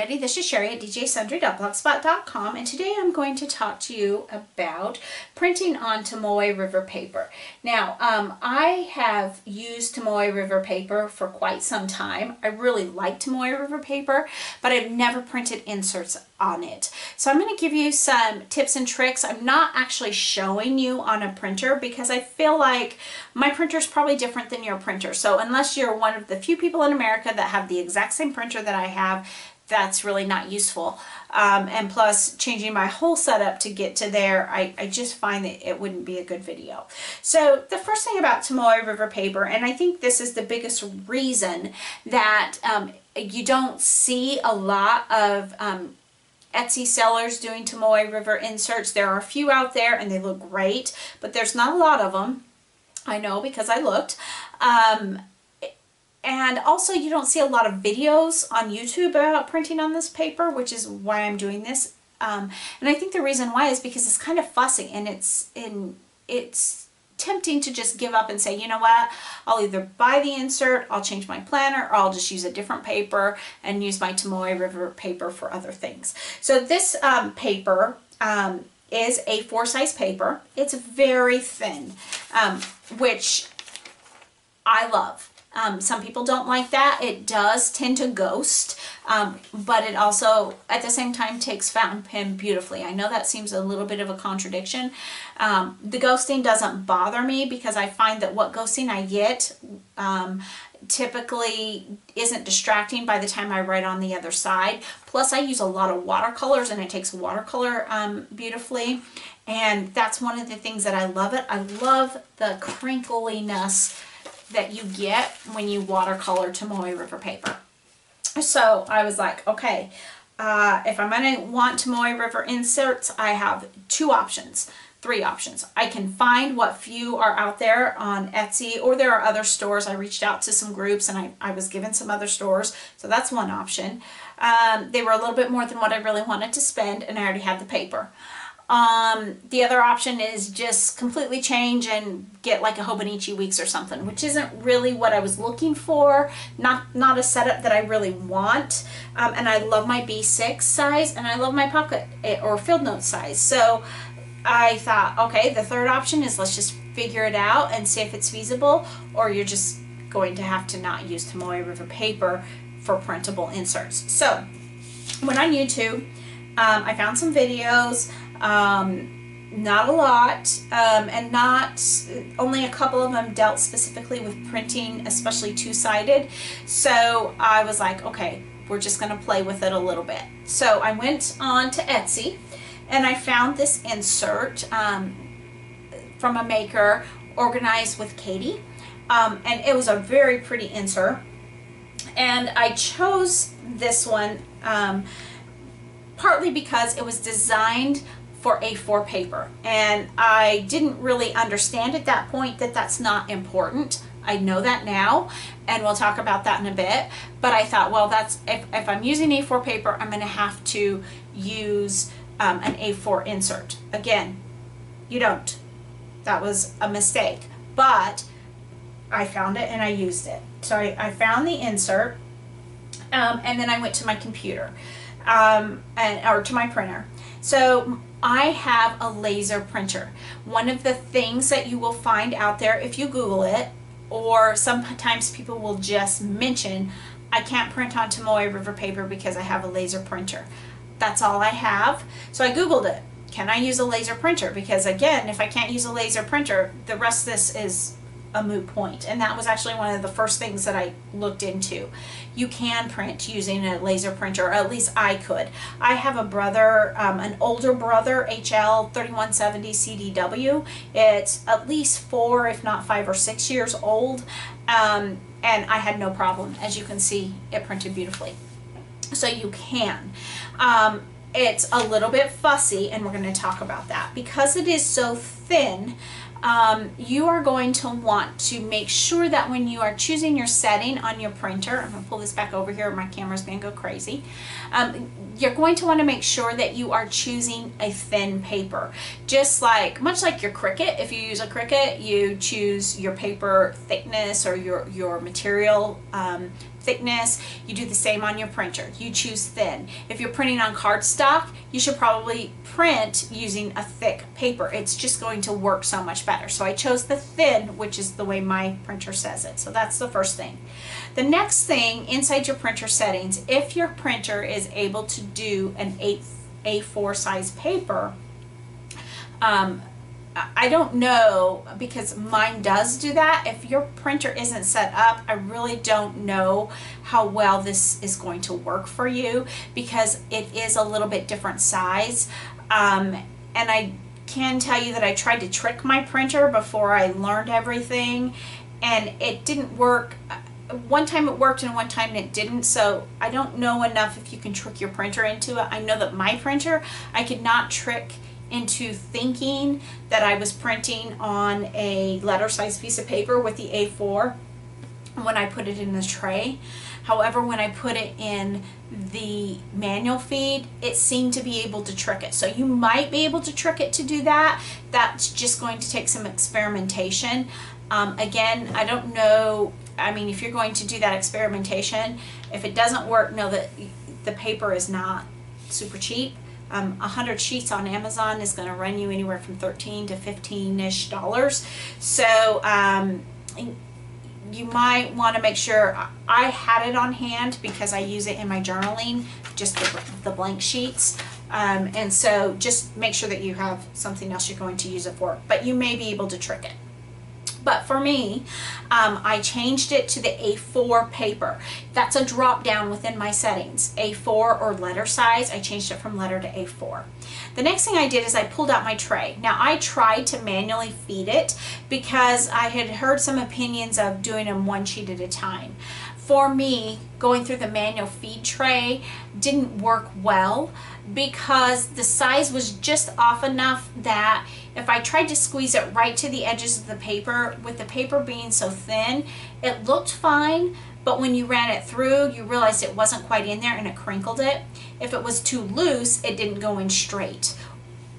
everybody, this is Cheri at djsundry.blogspot.com, and today I'm going to talk to you about printing on Tomoe River paper. Now, I have used Tomoe River paper for quite some time. I really like Tomoe River paper, but I've never printed inserts on it. So I'm going to give you some tips and tricks. I'm not actually showing you on a printer because I feel like my printer is probably different than your printer. So unless you're one of the few people in America that have the exact same printer that I have, that's really not useful. And plus, changing my whole setup to get to there, I just find that it wouldn't be a good video. So the first thing about Tomoe River paper, and I think this is the biggest reason that you don't see a lot of Etsy sellers doing Tomoe River inserts. There are a few out there and they look great, but there's not a lot of them. I know because I looked. And also you don't see a lot of videos on YouTube about printing on this paper, which is why I'm doing this. And I think the reason why is because it's kind of fussy and it's tempting to just give up and say, you know what, I'll either buy the insert, I'll change my planner, or I'll just use a different paper and use my Tomoe River paper for other things. So this paper is a 4 size paper. It's very thin, which I love. Some people don't like that. It does tend to ghost, but it also at the same time takes fountain pen beautifully. I know that seems a little bit of a contradiction. The ghosting doesn't bother me because I find that what ghosting I get typically isn't distracting by the time I write on the other side. Plus I use a lot of watercolors and it takes watercolor beautifully, and that's one of the things that I love it. I love the crinkliness that you get when you watercolor Tomoe River paper. So I was like, okay, if I'm going to want Tomoe River inserts, I have 3 options. I can find what few are out there on Etsy, or there are other stores. I reached out to some groups and I was given some other stores, so that's one option. They were a little bit more than what I really wanted to spend, and I already had the paper. The other option is just completely change and get like a Hobonichi Weeks or something, which isn't really what I was looking for. Not a setup that I really want. And I love my B6 size and I love my pocket or field note size. So I thought, okay, the third option is let's just figure it out and see if it's feasible, or you're just going to have to not use Tomoe River paper for printable inserts. So went on YouTube, I found some videos. Not a lot, and not only a couple of them dealt specifically with printing, especially two-sided. So I was like, okay, we're just going to play with it a little bit. So I went on to Etsy and I found this insert from a maker, Organized with Katie, and it was a very pretty insert, and I chose this one partly because it was designed for A4 paper, and I didn't really understand at that point that that's not important. I know that now, and we'll talk about that in a bit, but I thought, well, that's if I'm using A4 paper, I'm going to have to use an A4 insert. Again, you don't. That was a mistake, but I found it and I used it. So I found the insert, and then I went to my computer, or to my printer. So I have a laser printer. One of the things that you will find out there if you Google it, or sometimes people will just mention, I can't print on Tomoe River paper because I have a laser printer. That's all I have. So I Googled it. Can I use a laser printer? Because again, if I can't use a laser printer, the rest of this is a moot point. And that was actually one of the first things that I looked into. You can print using a laser printer, or at least I could. I have a brother, an older brother, HL 3170 CDW. It's at least 4, if not 5 or 6 years old, and I had no problem. As you can see, it printed beautifully. So you can. It's a little bit fussy, and we're going to talk about that. Because it is so thin, you are going to want to make sure that when you are choosing your setting on your printer, I'm going to pull this back over here, my camera's going to go crazy. you're going to want to make sure that you are choosing a thin paper. Just like, much like your Cricut, if you use a Cricut, you choose your paper thickness or your material thickness. You do the same on your printer. You choose thin. If you're printing on cardstock, you should probably print using a thick paper. It's just going to work so much better. So I chose the thin, which is the way my printer says it. So that's the first thing. The next thing, inside your printer settings, if your printer is able to do an A4 size paper, I don't know, because mine does do that. If your printer isn't set up, I really don't know how well this is going to work for you, because it is a little bit different size. And I can tell you that I tried to trick my printer before I learned everything, and it didn't work. One time it worked and one time it didn't, so I don't know enough if you can trick your printer into it. I know that my printer, I could not trick into thinking that I was printing on a letter size piece of paper with the A4 when I put it in the tray. However, when I put it in the manual feed, it seemed to be able to trick it. So you might be able to trick it to do that. That's just going to take some experimentation. Again, I don't know. I mean, if you're going to do that experimentation, if it doesn't work, know that the paper is not super cheap. 100 sheets on Amazon is going to run you anywhere from $13 to $15-ish. So you might want to make sure. I had it on hand because I use it in my journaling, just the blank sheets. And so just make sure that you have something else you're going to use it for. But you may be able to trick it. But for me, I changed it to the A4 paper. That's a drop down within my settings. A4 or letter size. I changed it from letter to A4. The next thing I did is I pulled out my tray. Now I tried to manually feed it because I had heard some opinions of doing them one sheet at a time. For me, going through the manual feed tray didn't work well because the size was just off enough that if I tried to squeeze it right to the edges of the paper, with the paper being so thin, it looked fine, but when you ran it through, you realized it wasn't quite in there and it crinkled it. If it was too loose, it didn't go in straight.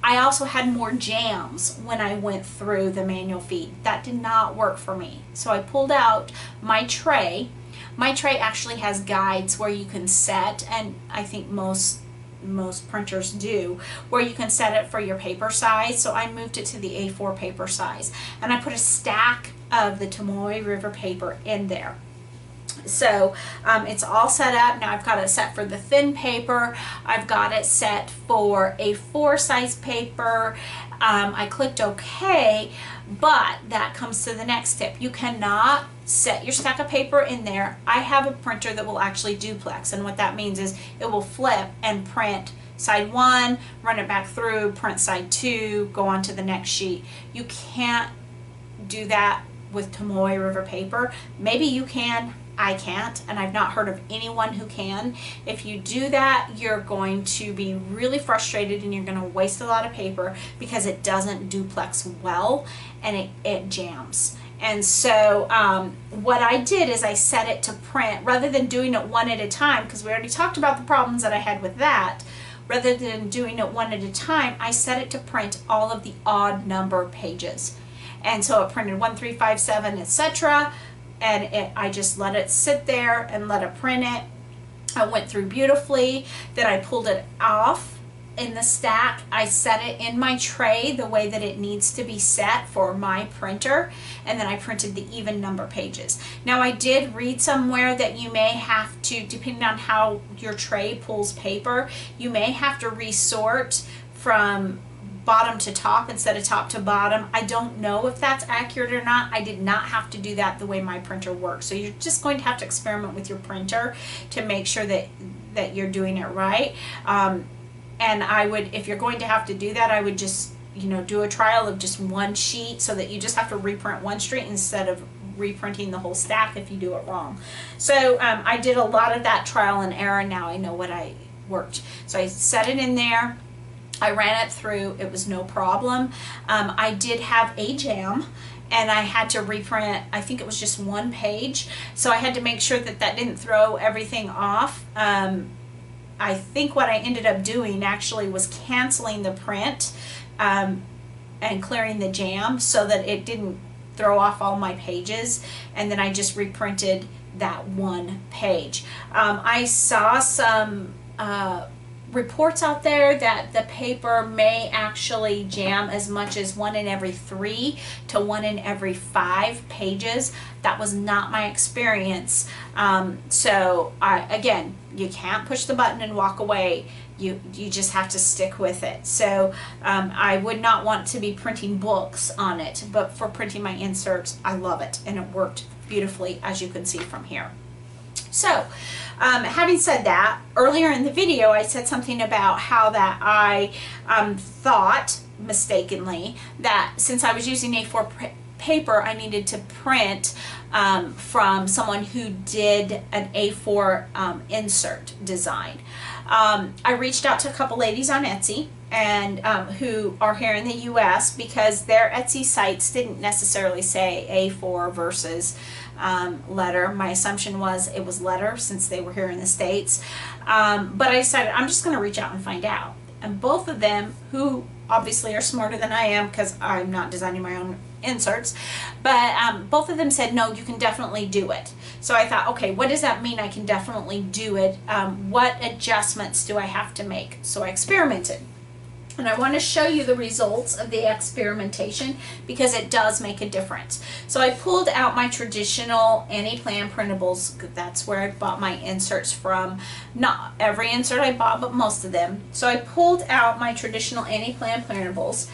I also had more jams when I went through the manual feed. That did not work for me. So I pulled out my tray. My tray actually has guides where you can set, and I think most printers do, where you can set it for your paper size. So I moved it to the A4 paper size, and I put a stack of the Tomoe River paper in there. So it's all set up. Now I've got it set for the thin paper. I've got it set for A4 size paper. I clicked OK, but that comes to the next tip. You cannot set your stack of paper in there. I have a printer that will actually duplex, and what that means is it will flip and print side 1, run it back through, print side 2, go on to the next sheet. You can't do that with Tomoe River paper. Maybe you can. I can't, and I've not heard of anyone who can. If you do that, you're going to be really frustrated and you're going to waste a lot of paper because it doesn't duplex well and it jams. And so what I did is I set it to print, rather than doing it one at a time, because we already talked about the problems that I had with that. Rather than doing it one at a time, I set it to print all of the odd number pages. And so it printed 1, 3, 5, 7, etc. And I just let it sit there and let it print it. I went through beautifully. Then I pulled it off in the stack. I set it in my tray the way that it needs to be set for my printer, and then I printed the even number pages. Now I did read somewhere that you may have to, depending on how your tray pulls paper, you may have to resort from bottom to top instead of top to bottom. I don't know if that's accurate or not. I did not have to do that the way my printer works. So you're just going to have to experiment with your printer to make sure that you're doing it right. And I would, if you're going to have to do that, I would just, do a trial of just one sheet so that you just have to reprint one sheet instead of reprinting the whole stack if you do it wrong. So I did a lot of that trial and error. Now I know what I worked. So I set it in there. I ran it through. It was no problem. I did have a jam, and I had to reprint, I think it was just one page. So I had to make sure that that didn't throw everything off. I think what I ended up doing actually was canceling the print and clearing the jam so that it didn't throw off all my pages, and then I just reprinted that one page. I saw some reports out there that the paper may actually jam as much as 1 in every 3 to 1 in every 5 pages. That was not my experience. So again, you can't push the button and walk away. You just have to stick with it. So I would not want to be printing books on it, but for printing my inserts, I love it, and it worked beautifully, as you can see from here. So having said that, earlier in the video I said something about how that I thought mistakenly that since I was using A4 paper, I needed to print from someone who did an A4 insert design. I reached out to a couple ladies on Etsy and who are here in the US, because their Etsy sites didn't necessarily say A4 versus letter. My assumption was it was letter since they were here in the States. But I decided I'm just going to reach out and find out. And both of them, who obviously are smarter than I am because I'm not designing my own inserts, but both of them said, no, you can definitely do it. So I thought, okay, what does that mean I can definitely do it? What adjustments do I have to make? So I experimented. And I want to show you the results of the experimentation because it does make a difference. So I pulled out my traditional Any-Plan printables. That's where I bought my inserts from. Not every insert I bought, but most of them. So I pulled out my traditional Any-Plan printables,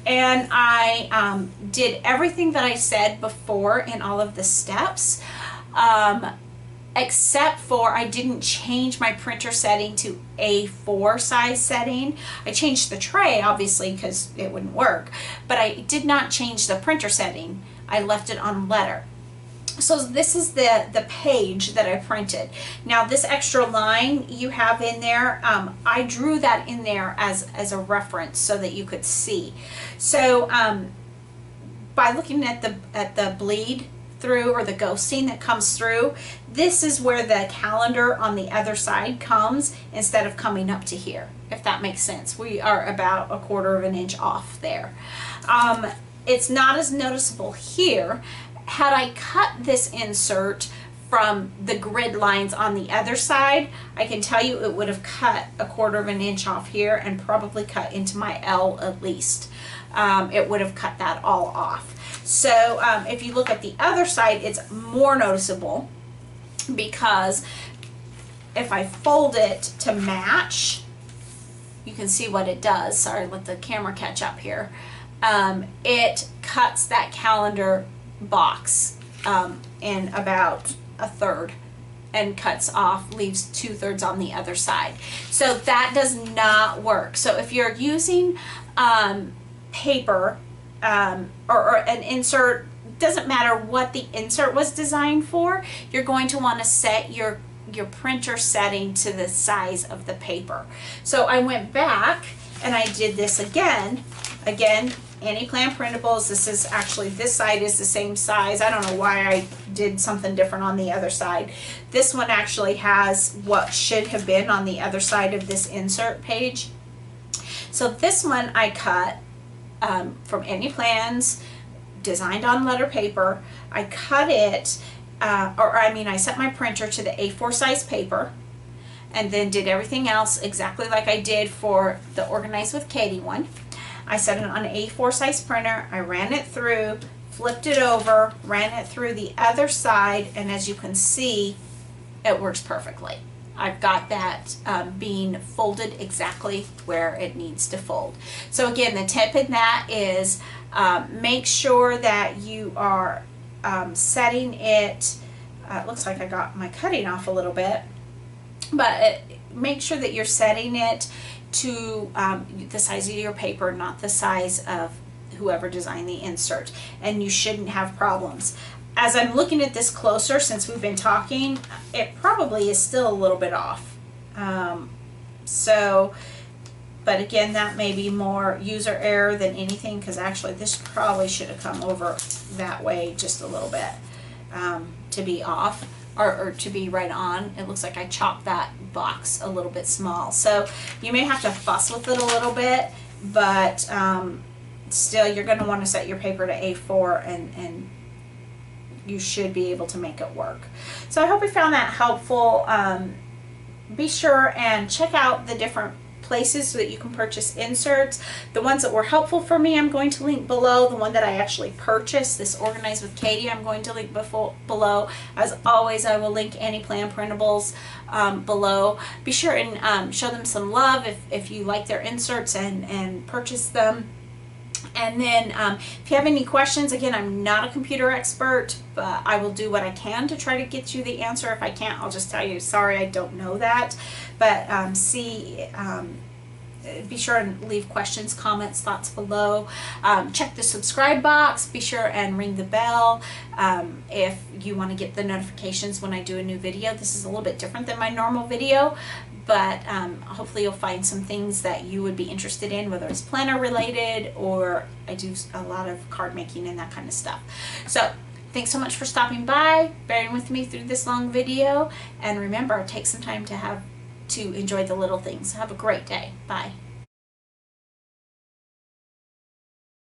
and I did everything that I said before in all of the steps. Except for I didn't change my printer setting to A4 size setting. I changed the tray, obviously, because it wouldn't work, but I did not change the printer setting. I left it on letter. So this is the page that I printed. Now this extra line you have in there, I drew that in there as a reference so that you could see. So by looking at the bleed through, or the ghosting that comes through, this is where the calendar on the other side comes instead of coming up to here, if that makes sense. We are about 1/4 of an inch off there. It's not as noticeable here. Had I cut this insert from the grid lines on the other side, I can tell you it would have cut 1/4 of an inch off here and probably cut into my L at least. It would have cut that all off. So if you look at the other side, it's more noticeable because if I fold it to match, you can see what it does. Sorry, let the camera catch up here. It cuts that calendar box in about 1/3 and cuts off, leaves 2/3 on the other side. So that does not work. So if you're using paper or an insert, doesn't matter what the insert was designed for, you're going to want to set your printer setting to the size of the paper. So I went back and I did this again, Any-Plan printables. This is actually, this side is the same size. I don't know why I did something different on the other side. This one actually has what should have been on the other side of this insert page. So this one I cut from Any-Plans, designed on letter paper. I cut it, I set my printer to the A4 size paper, and then did everything else exactly like I did for the Organize with Katie one. I set it on an A4 size printer. I ran it through, flipped it over, ran it through the other side, and as you can see, it works perfectly. I've got that being folded exactly where it needs to fold. So again, the tip in that is make sure that you are setting it, it looks like I got my cutting off a little bit, but make sure that you're setting it to the size of your paper, not the size of whoever designed the insert, and you shouldn't have problems. As I'm looking at this closer, since we've been talking, it probably is still a little bit off. But again, that may be more user error than anything, because actually this probably should have come over that way just a little bit to be off, or to be right on. It looks like I chopped that box a little bit small. So you may have to fuss with it a little bit, but still you're going to want to set your paper to A4 and you should be able to make it work. So I hope you found that helpful. Be sure and check out the different places so that you can purchase inserts. The ones that were helpful for me, I'm going to link below. The one that I actually purchased, this Organize with Katie, I'm going to link below. As always, I will link any plan printables below. Be sure and show them some love if you like their inserts and purchase them. And then if you have any questions, again, I'm not a computer expert, but I will do what I can to try to get you the answer. If I can't, I'll just tell you, sorry, I don't know that. But be sure and leave questions, comments, thoughts below. Check the subscribe box. Be sure and ring the bell if you want to get the notifications when I do a new video. This is a little bit different than my normal video, but hopefully you'll find some things that you would be interested in, whether it's planner related or I do a lot of card making and that kind of stuff. So thanks so much for stopping by, bearing with me through this long video, and remember, take some time to enjoy the little things. Have a great day. Bye.